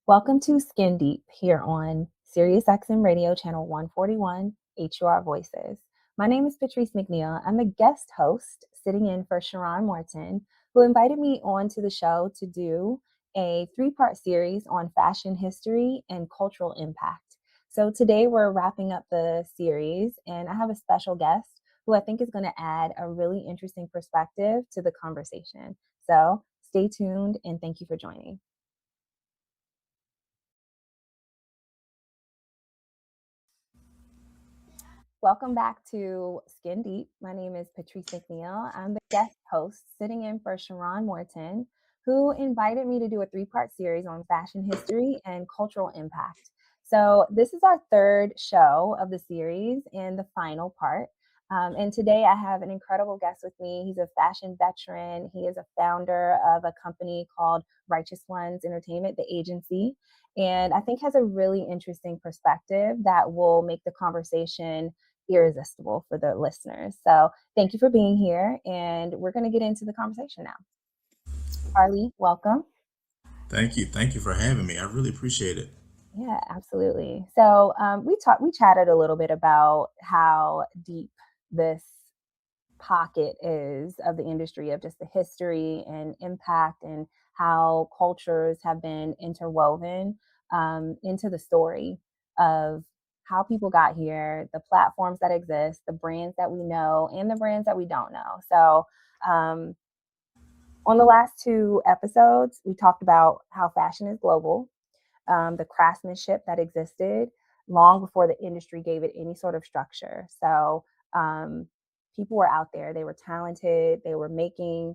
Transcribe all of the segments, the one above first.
Welcome to Skin Deep here on SiriusXM Radio Channel 141, HUR Voices. My name is Patrice McNeill. I'm the guest host sitting in for Sharrarne Morton, who invited me onto the show to do a three-part series on fashion history and cultural impact. So today we're wrapping up the series, and I have a special guest who I think is going to add a really interesting perspective to the conversation. So stay tuned and thank you for joining. Welcome back to Skin Deep. My name is Patrice McNeill. I'm the guest host sitting in for Sharrarne Morton, who invited me to do a three-part series on fashion history and cultural impact. So this is our third show of the series and the final part. And today I have an incredible guest with me. He's a fashion veteran. He is a founder of a company called Righteous Ones Entertainment, the agency, and I think has a really interesting perspective that will make the conversation irresistible for the listeners. So thank you for being here, and we're going to get into the conversation now. Harley, welcome. Thank you. Thank you for having me. I really appreciate it. Yeah, absolutely. So we chatted a little bit about how deep this pocket is of the industry, of just the history and impact, and how cultures have been interwoven into the story of how people got here, the platforms that exist, the brands that we know, and the brands that we don't know. So, um, on the last two episodes, we talked about how fashion is global, the craftsmanship that existed long before the industry gave it any sort of structure. So um, people were out there, they were talented, they were making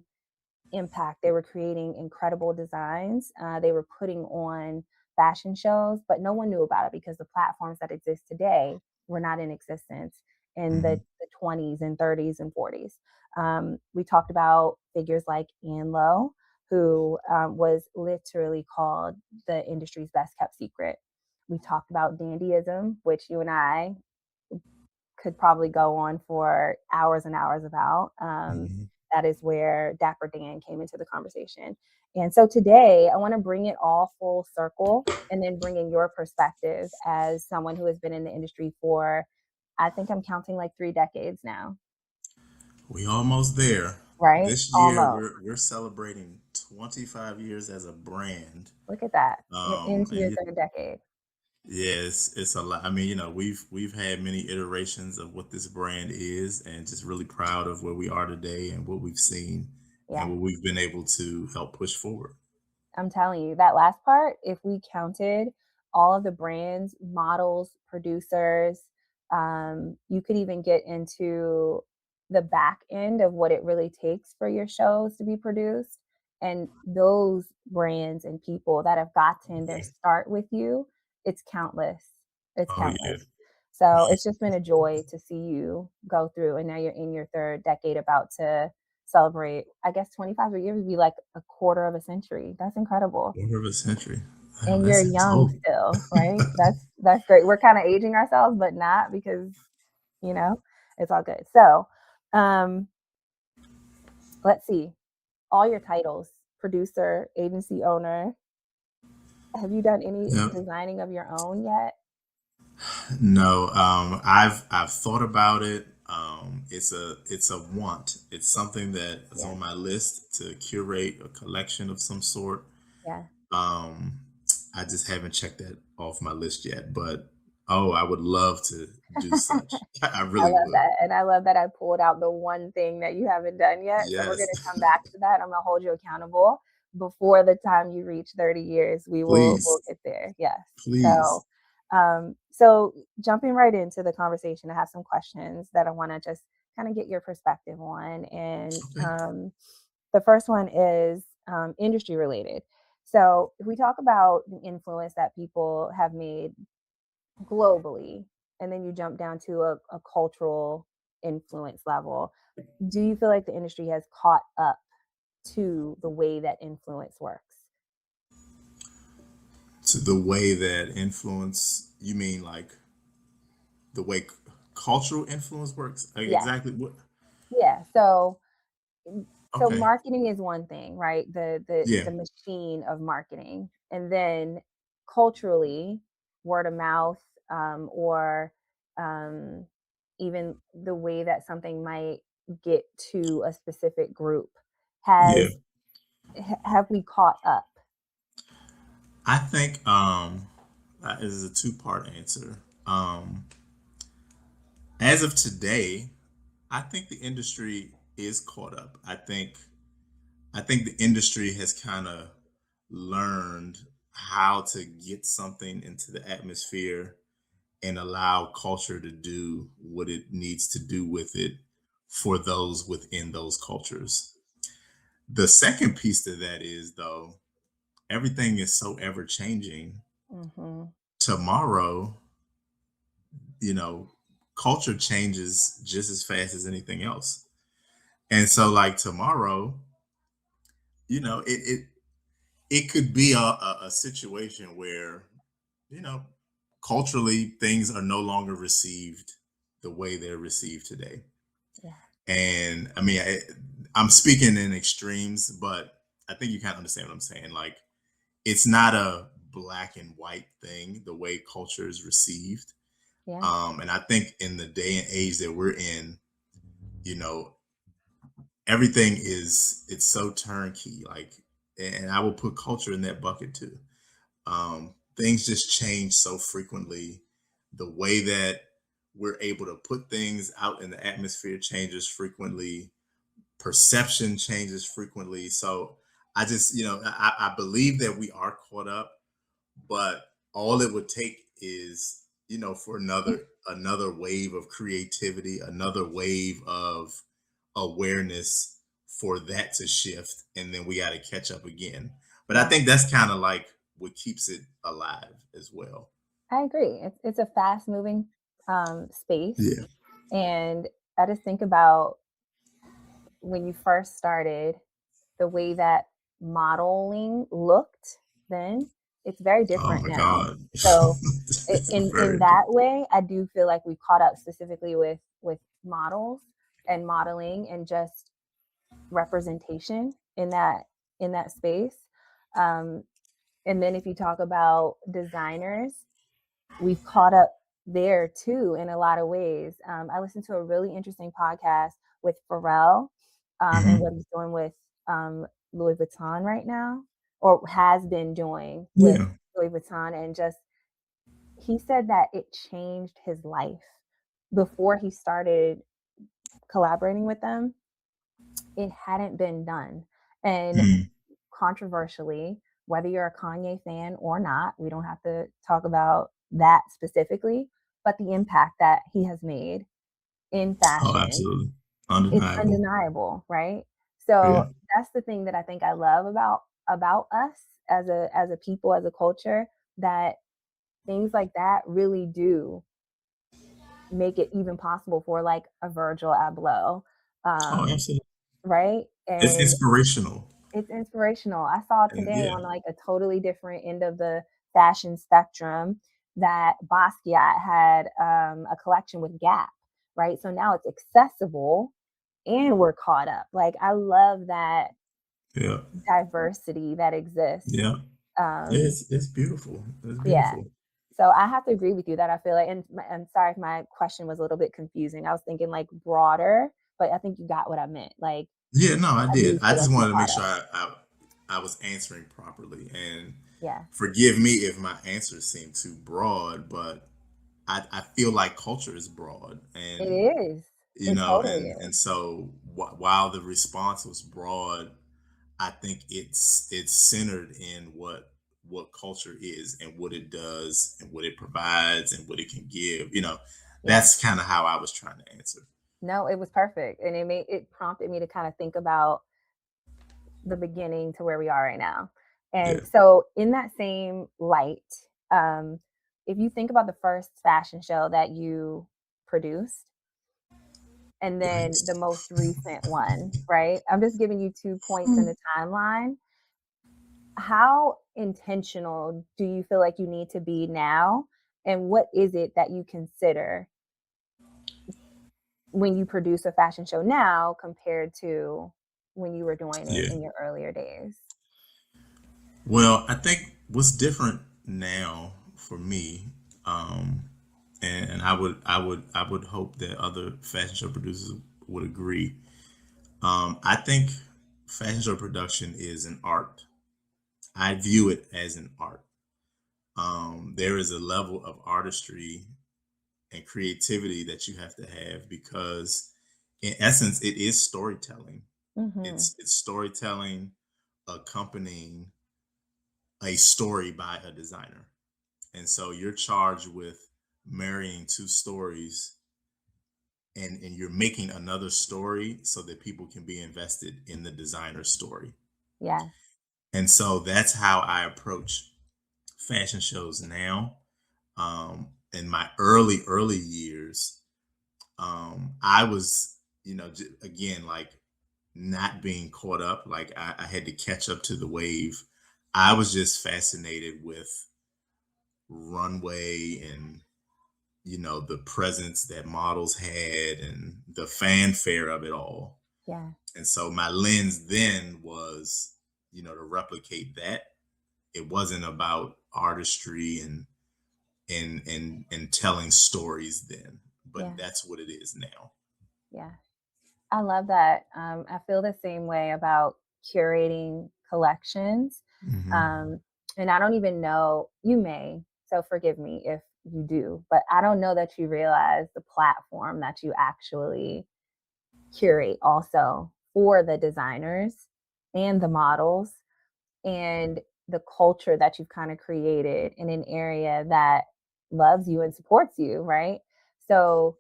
impact, they were creating incredible designs, they were putting on fashion shows, but no one knew about it because the platforms that exist today were not in existence in Hmm. the 20s and 30s and 40s. We talked about figures like Ann Lowe, who was literally called the industry's best kept secret. We talked about dandyism, which you and I could probably go on for hours and hours about. Hmm. That is where Dapper Dan came into the conversation. And so today, I want to bring it all full circle and then bring in your perspective as someone who has been in the industry for, I think I'm counting like 3 decades now, We almost there. right? This year Almost. we're celebrating 25 years as a brand. Look at that. You're into And your third decade. yeah, it's a lot. I mean, we've had many iterations of what this brand is, and just really proud of where we are today and what we've seen and Yeah. what we've been able to help push forward. I'm telling you, that last part, if we counted all of the brands, models, producers, you could even get into the back end of what it really takes for your shows to be produced. And those brands and people that have gotten their Yeah. start with you, it's countless. It's Oh yeah. countless. So it's just been a joy to see you go through. And now you're in your third decade, about to celebrate, I guess 25 years would be like a quarter of a century. That's incredible. Quarter of a century. Wow, And that's you're it's young old. still, right? That's great. We're kind of aging ourselves, but not because, you know, it's all good. So, um, let's see. All your titles, producer, agency owner. Have you done any Yep. designing of your own yet? No, I've thought about it. It's a want. It's something that is Yeah. on my list to curate a collection of some sort. Yeah. Um, I just haven't checked that off my list yet. But oh, I would love to do such. I I really love would. that. And I love that I pulled out the one thing that you haven't done yet. So we're Yes, going to come back to that. I'm going to hold you accountable before the time you reach 30 years. We'll please, get there. Yes. please. So jumping right into the conversation, I have some questions that I want to just kind of get your perspective on. And Okay. the first one is industry related. So if we talk about the influence that people have made globally, and then you jump down to a cultural influence level, do you feel like the industry has caught up to the way that influence works? To the way that influence, you mean like the way cultural influence works? Like Yeah. exactly what? Yeah. So Okay. marketing is one thing, right? The Yeah. machine of marketing. And then culturally, word of mouth, or um, even the way that something might get to a specific group Yeah. has have we caught up? I think this is a two-part answer. Um, as of today, I think the industry is caught up. I think the industry has kind of learned how to get something into the atmosphere and allow culture to do what it needs to do with it for those within those cultures. The second piece to that is, though, everything is so ever changing. Hmm. Tomorrow, you know, culture changes just as fast as anything else. And so, like tomorrow, you know, it could be a situation where, you know, culturally things are no longer received the way they're received today. Yeah, And I mean, I'm speaking in extremes, but I think you kind of understand what I'm saying. Like, it's not a black and white thing the way culture is received. yeah, And I think in the day and age that we're in, you know, everything is it's so turnkey. Like, and I will put culture in that bucket too. Things just change so frequently. The way that we're able to put things out in the atmosphere changes frequently. Perception changes frequently. So I just, I believe that we are caught up, but all it would take is, for another wave of creativity, another wave of awareness for that to shift, and then we got to catch up again. But I yeah. think that's kind of like what keeps it alive as well. I agree. It's a fast moving space, Yeah. and I just think about when you first started, the way that modeling looked then, it's very Oh different my now. God. So It's in very that different. way, I do feel like we've caught up specifically with models and modeling and just representation in that space. Um, and then if you talk about designers, we've caught up there too in a lot of ways. I listened to a really interesting podcast with Pharrell, and Hmm. what he's doing with Louis Vuitton right now, or has been doing with Yeah. Louis Vuitton. And just, he said that it changed his life before he started collaborating with them. It hadn't been done. And Mm. controversially, whether you're a Kanye fan or not, we don't have to talk about that specifically, but the impact that he has made in Oh, fashion, absolutely. it's Undeniable. undeniable, right? Yeah. So that's the thing that I think I love about us as a people, as a culture, that things like that really do make it even possible for like a Virgil Abloh, Oh, um, absolutely. right? It's And inspirational. it's inspirational. I saw And today yeah. on like a totally different end of the fashion spectrum that Basquiat had a collection with Gap, right? So now it's accessible and we're caught up. Like, I love that Yeah. diversity that exists. Yeah. Um, It's beautiful. It's yeah. beautiful. So I have to agree with you that I feel like, and I'm sorry if my question was a little bit confusing. I was thinking like broader, but I think you got what I meant. Like, Yeah, no, I I did. do I feel like just we wanted to make caught sure up. I was answering properly. And Yeah, forgive me if my answers seem too broad, but I feel like culture is broad. it And, is. It totally and is. so while the response was broad, I think it's centered in what culture is and what it does and what it provides and what it can give. Yeah. That's kind of how I was trying to answer. No, it was perfect. And it prompted me to kind of think about the beginning to where we are right now. Yeah. And so in that same light, um, if you think about the first fashion show that you produced and then Yikes. the most recent one, right? I'm just giving you 2 points in the timeline. How intentional do you feel like you need to be now? And what is it that you consider when you produce a fashion show now compared to when you were doing it Yeah. in your earlier days? Well, I think what's different now for me, um, and I would hope that other fashion show producers would agree. I think fashion show production is an art. I view it as an art. There is a level of artistry and creativity that you have to have because, in essence, it is storytelling. Hmm. It's storytelling accompanying a story by a designer. And so you're charged with marrying two stories, and you're making another story so that people can be invested in the designer story. Yes. And so that's how I approach fashion shows now. In my early years, I was, again, like not being caught up. Like I had to catch up to the wave. I was just fascinated with runway and the presence that models had and the fanfare of it all. Yeah. And so my lens then was, to replicate that. It wasn't about artistry and telling stories then, but Yeah. that's what it is now. Yeah. I love that. I feel the same way about curating collections. Hmm. Um, and I don't even know, you may, so forgive me if you do, but I don't know that you realize the platform that you actually curate also for the designers and the models and the culture that you've kind of created in an area that loves you and supports you, right? So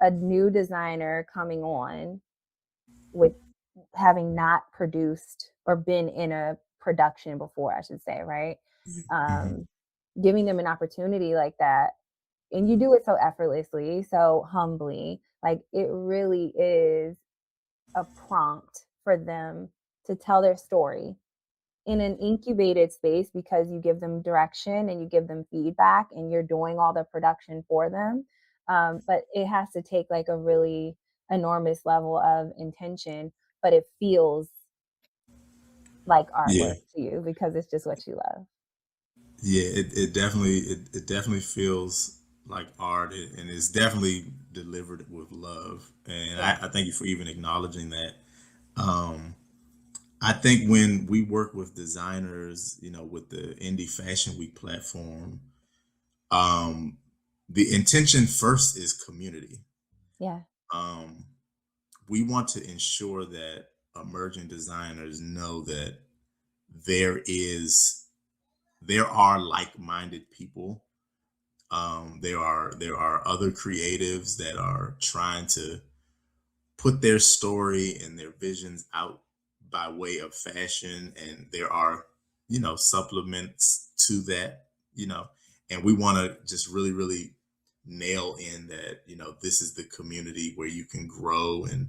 a new designer coming on with having not produced or been in a production before, I should say, right? Hmm. Um, Giving them an opportunity like that, and you do it so effortlessly, so humbly, like it really is a prompt for them to tell their story in an incubated space because you give them direction and you give them feedback and you're doing all the production for them. But it has to take like a really enormous level of intention, but it feels like Yeah. artwork to you because it's just what you love. Yeah, it definitely feels like art, and it's definitely delivered with love. And Yeah. I thank you for even acknowledging that. Um, I think when we work with designers, with the Indie Fashion Week platform, um, the intention first is community. Yeah. Um, we want to ensure that emerging designers know that there is there are like-minded people. There are other creatives that are trying to put their story and their visions out by way of fashion, and there are supplements to that, you know and we want to just really really nail in that this is the community where you can grow and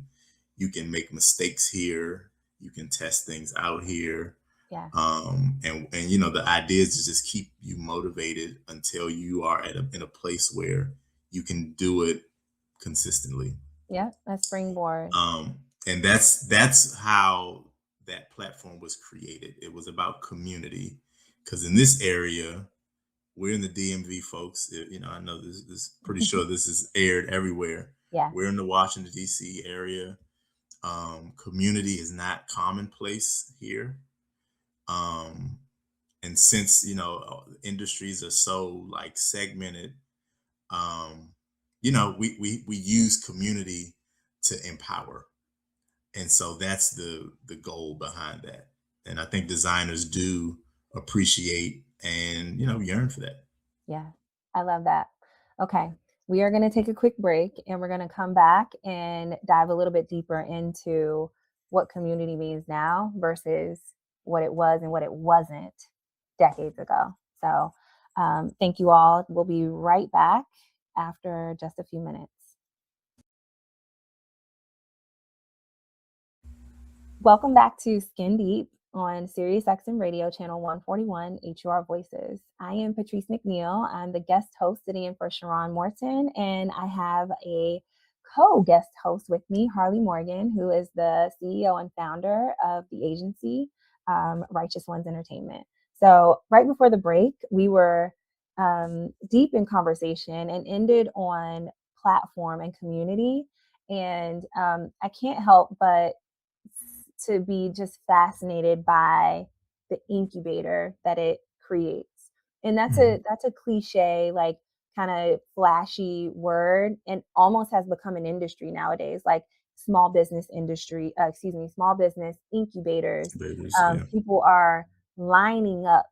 you can make mistakes here, you can test things out here. Yeah. And the idea is to just keep you motivated until you are in a place where you can do it consistently. Yeah. A springboard. And that's how that platform was created. It was about community, because in this area, we're in the DMV, folks. I know this pretty sure this is aired everywhere. Yeah. We're in the Washington D.C. area. Community is not commonplace here. Um, and since industries are so like segmented, we use community to empower. And so that's the goal behind that. And I think designers do appreciate and yearn for that. Yeah, I love that. Okay, we are going to take a quick break and we're going to come back and dive a little bit deeper into what community means now versus what it was and what it wasn't decades ago. So, thank you all. We'll be right back after just a few minutes. Welcome back to Skin Deep on Sirius XM Radio, channel 141, HUR Voices. I am Patrice McNeill. I'm the guest host sitting in for Sharrarne Morton, and I have a co-guest host with me, Harley Morgan, who is the CEO and founder of the agency, Righteous Ones Entertainment. So right before the break, we were deep in conversation and ended on platform and community. And I can't help but to be just fascinated by the incubator that it creates. And Mhm. that's a cliche, like kind of flashy word, and almost has become an industry nowadays, like small business industry, small business incubators. Babies, yeah. People are lining up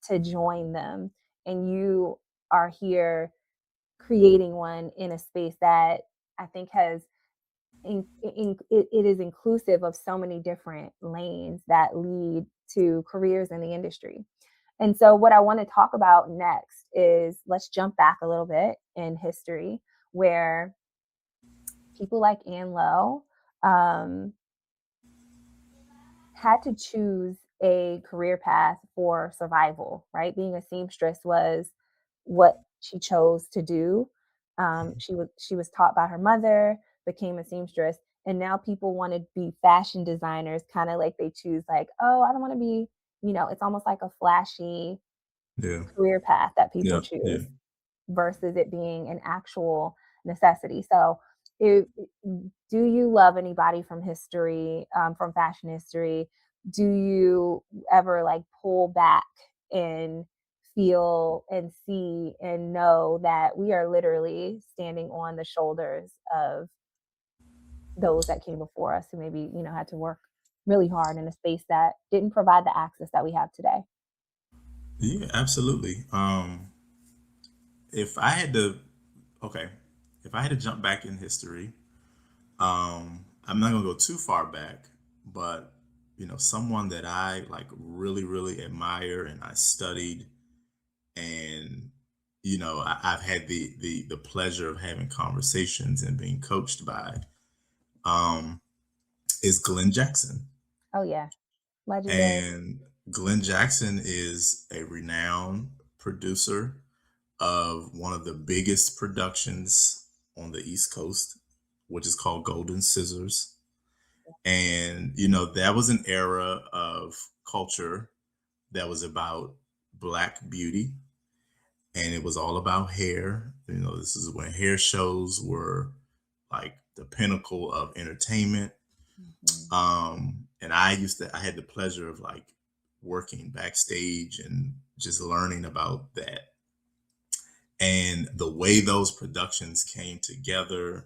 to join them, and you are here creating one in a space that I think has it is inclusive of so many different lanes that lead to careers in the industry. And so, what I want to talk about next is, let's jump back a little bit in history, where people like Anne Lowe um, had to choose a career path for survival, right? Being a seamstress was what she chose to do. She was taught by her mother, became a seamstress, and now people want to be fashion designers, kind of like they choose, like, oh, I don't want to be, it's almost like a flashy Yeah. career path that people Yeah. Yeah. choose versus it being an actual necessity. So, it, do you love anybody from history, from fashion history? Do you ever like pull back and feel and see and know that we are literally standing on the shoulders of those that came before us, who maybe, had to work really hard in a space that didn't provide the access that we have today? Yeah, absolutely. If I had to, okay, if I had to jump back in history, I'm not gonna go too far back, but someone that I like really, really admire and I studied, and I've had the pleasure of having conversations and being coached by, um, is Glenn Jackson. Oh yeah, legendary. And Glenn Jackson is a renowned producer of one of the biggest productions on the East Coast, which is called Golden Scissors. And, that was an era of culture that was about Black beauty, and it was all about hair. This is when hair shows were like the pinnacle of entertainment. Mhm. And I had the pleasure of like working backstage and just learning about that. And the way those productions came together,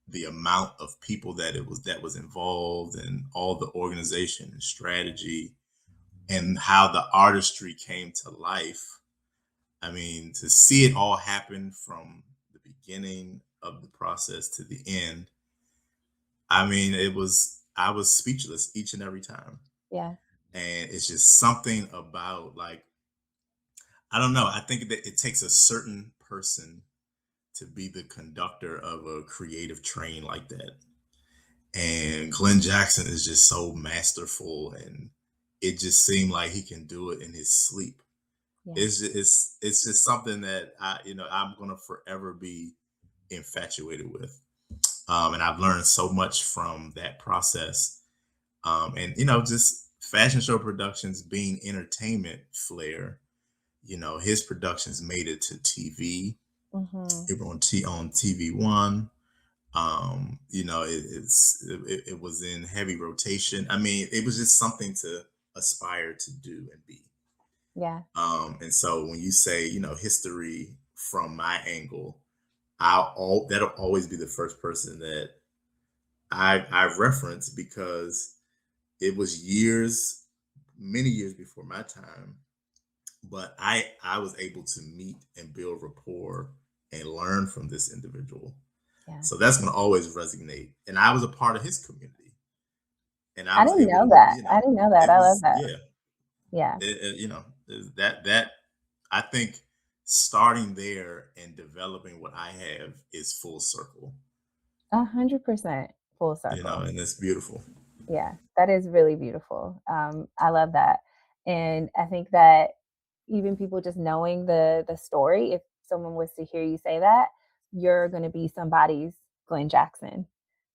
the amount of people that was involved, and all the organization and strategy, and how the artistry came to life. I mean, to see it all happen from the beginning of the process to the end, I mean, I was speechless each and every time. Yeah. And it's just something about, like, I don't know, I think that it takes a certain person to be the conductor of a creative train like that. And Glenn Jackson is just so masterful, and it just seemed like he can do it in his sleep. Yeah. It's just something that I'm gonna forever be infatuated with. And I've learned so much from that process. And just fashion show productions being entertainment flair. His productions made it to TV. Mhm. It were on TV1. It was in heavy rotation. I mean, it was just something to aspire to do and be. Yeah. And so when you say, history from my angle, that'll always be the first person that I reference, because it was years, many years before my time, but I was able to meet and build rapport and learn from this individual. Yeah. So that's going to always resonate. And I was a part of his community, and I I was didn't able know to, that. I didn't know that. it I love was, that. yeah, Yeah. that I think starting there and developing what I have is full circle, 100% full circle. and it's beautiful. Yeah, that is really beautiful. I love that. And I think that even people just knowing the story, if someone was to hear you say that, you're going to be somebody's Glenn Jackson,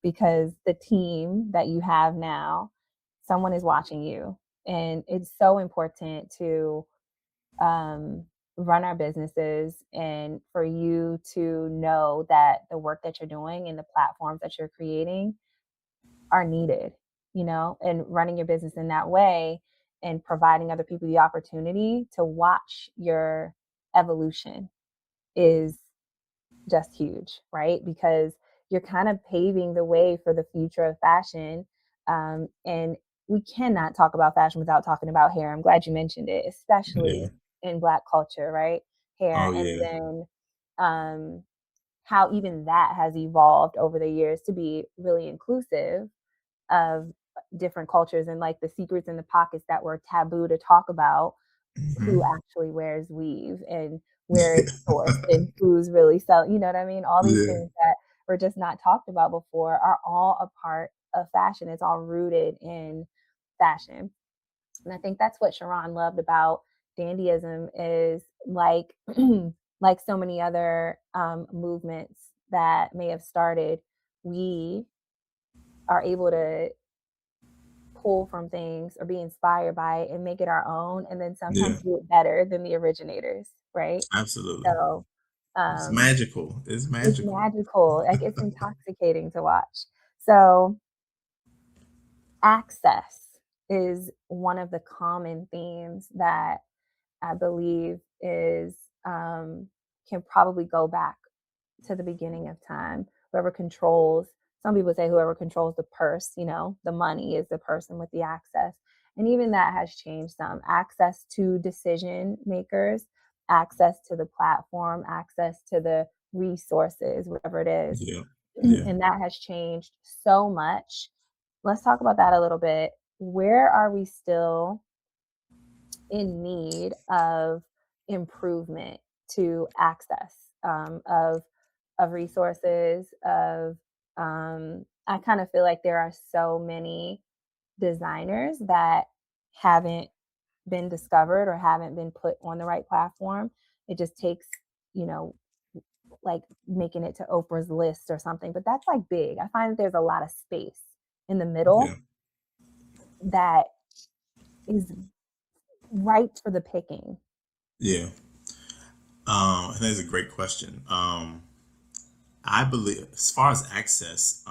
because the team that you have now, someone is watching you. And it's so important to um, run our businesses and for you to know that the work that you're doing and the platforms that you're creating are needed, and running your business in that way and providing other people the opportunity to watch your evolution is just huge, right? Because you're kind of paving the way for the future of fashion. And we cannot talk about fashion without talking about hair. I'm glad you mentioned it, Yeah. especially in Black culture, right? Hair. Oh And yeah. then um, how even that has evolved over the years to be really inclusive of different cultures and like the secrets in the pockets that were taboo to talk about, who Hmm. actually wears weave and where it's sourced and who's really selling, you know what I mean? All these Yeah. things that were just not talked about before are all a part of fashion. It's all rooted in fashion. And I think that's what Sharrarne loved about dandyism is like like so many other movements that may have started, we are able to pull from things or be inspired by it and make it our own and then sometimes Yeah. do it better than the originators, right? Absolutely. So, It's um, magical. It's it's magical. magical, like, it's intoxicating to watch. So, access is one of the common themes that I believe is, can probably go back to the beginning of time. Whoever controls, some people say whoever controls the purse, the money is the person with the access. And even that has changed some. Access to decision makers, access to the platform, access to the resources, whatever it is. Yeah. Yeah. And that has changed so much. Let's talk about that a little bit. Where are we still in need of improvement to access of resources of I kind of feel like there are so many designers that haven't been discovered or haven't been put on the right platform. It just takes, you know, like making it to Oprah's list or something, but that's like big. I find that there's a lot of space in the Yeah. middle that is ripe for the picking. Yeah. I think that's a great question. I believe, as far as access,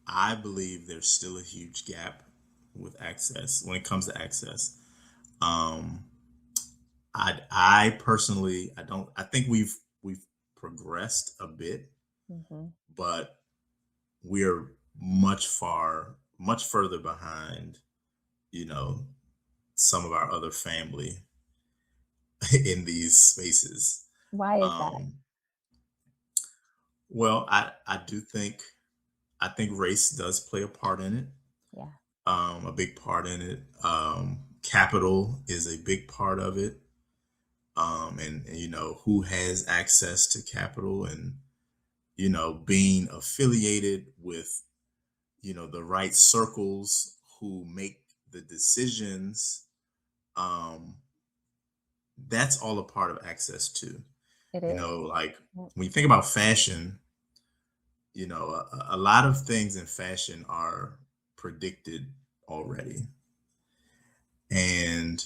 I believe there's still a huge gap with access when it comes to access. Um, I personally, I don't. I think we've progressed a bit, Mhm. but we're much further behind. You know, some of our other family in these spaces. Why is that? Um, well, I do think I think race does play a part in it, Yeah. a big part in it. Capital is a big part of it, and who has access to capital, and being affiliated with the right circles who make the decisions. Um, that's all a part of access too. It is. Like Mm. when you think about fashion, a lot of things in fashion are predicted already. And,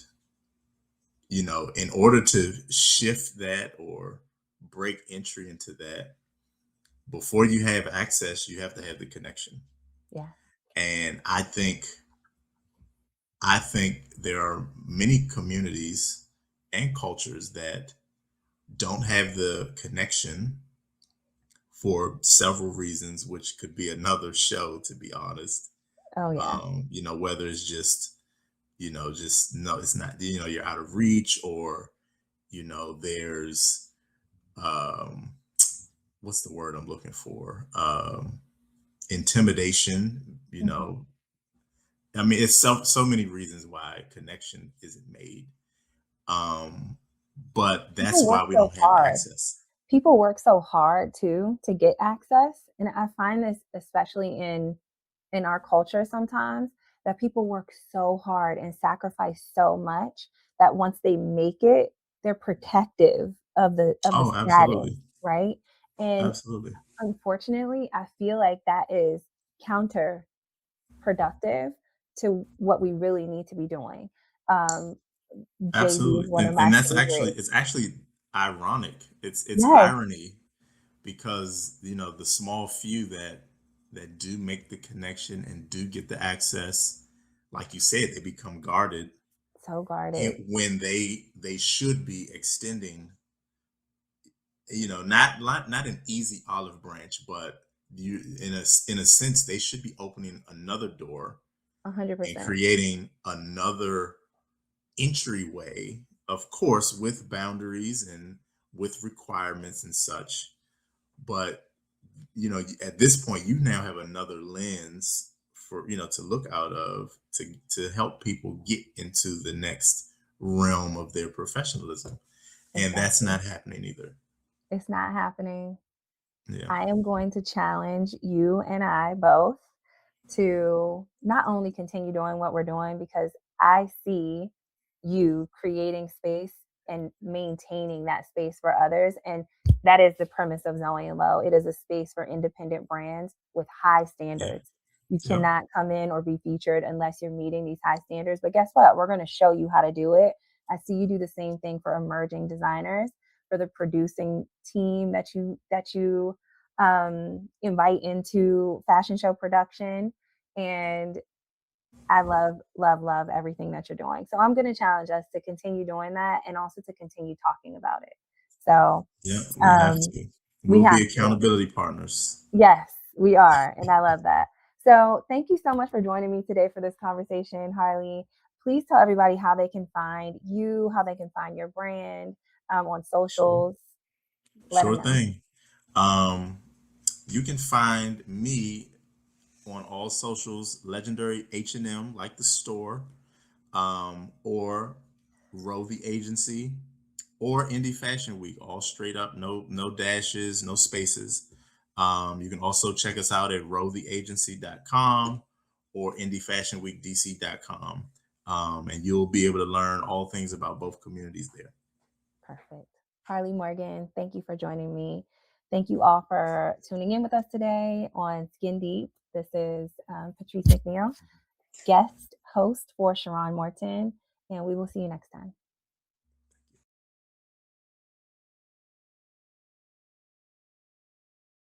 in order to shift that or break entry into that, before you have access, you have to have the connection. Yeah. And I think there are many communities and cultures that don't have the connection for several reasons, which could be another show, to be honest. Oh, yeah. Whether it's just, just no, it's not, you're out of reach, or, there's, um, what's the word I'm looking for? Intimidation, Mhm. I mean, it's so many reasons why connection isn't made. Um, but People that's work why we so don't have hard. access. People work so hard too to get access, and I find this especially in our culture sometimes, that people work so hard and sacrifice so much that once they make it, they're protective of the Oh, status, absolutely. right? And Absolutely. unfortunately, I feel like that is counterproductive to what we really need to be doing. Um, Jay-Z is Absolutely. one of my And that's actually favorites. it's actually ironic. It's Yes, irony because, the small few that do make the connection and do get the access, like you said, they become guarded, so guarded. and when they should be extending, not an easy olive branch, but you in a sense they should be opening another door and 100%. creating another entryway, of course, with boundaries and with requirements and such. But at this point, you now have another lens for to look out of to help people get into the next realm of their professionalism, and that's Exactly. not happening either. It's not happening. Yeah, I am going to challenge you and I both to not only continue doing what we're doing, because I see you creating space and maintaining that space for others. And that is the premise of Zoe and Low. It is a space for independent brands with high yeah, standards. You yep, cannot come in or be featured unless you're meeting these high standards. But guess what? We're going to show you how to do it. I see you do the same thing for emerging designers, for the producing team that you invite into fashion show production. And I love, love, love everything that you're doing. So I'm going to challenge us to continue doing that and also to continue talking about it. So yeah. We have um, to. we We'll have be to. accountability partners. Yes, we are. And I love that. So thank you so much for joining me today for this conversation, Harley. Please tell everybody how they can find you, how they can find your brand on Sure, socials. Let sure them know. thing. Um, you can find me on all socials, Legendary H&M, like the store, or Row the Agency, or Indie Fashion Week, all straight up, no dashes, no spaces. You can also check us out at rowtheagency.com or indiefashionweekdc.com, and you'll be able to learn all things about both communities there. Perfect. Harley Morgan, thank you for joining me. Thank you all for tuning in with us today on Skin Deep. This is Patrice McNeill, guest host for Sharrarne Morton, and we will see you next time.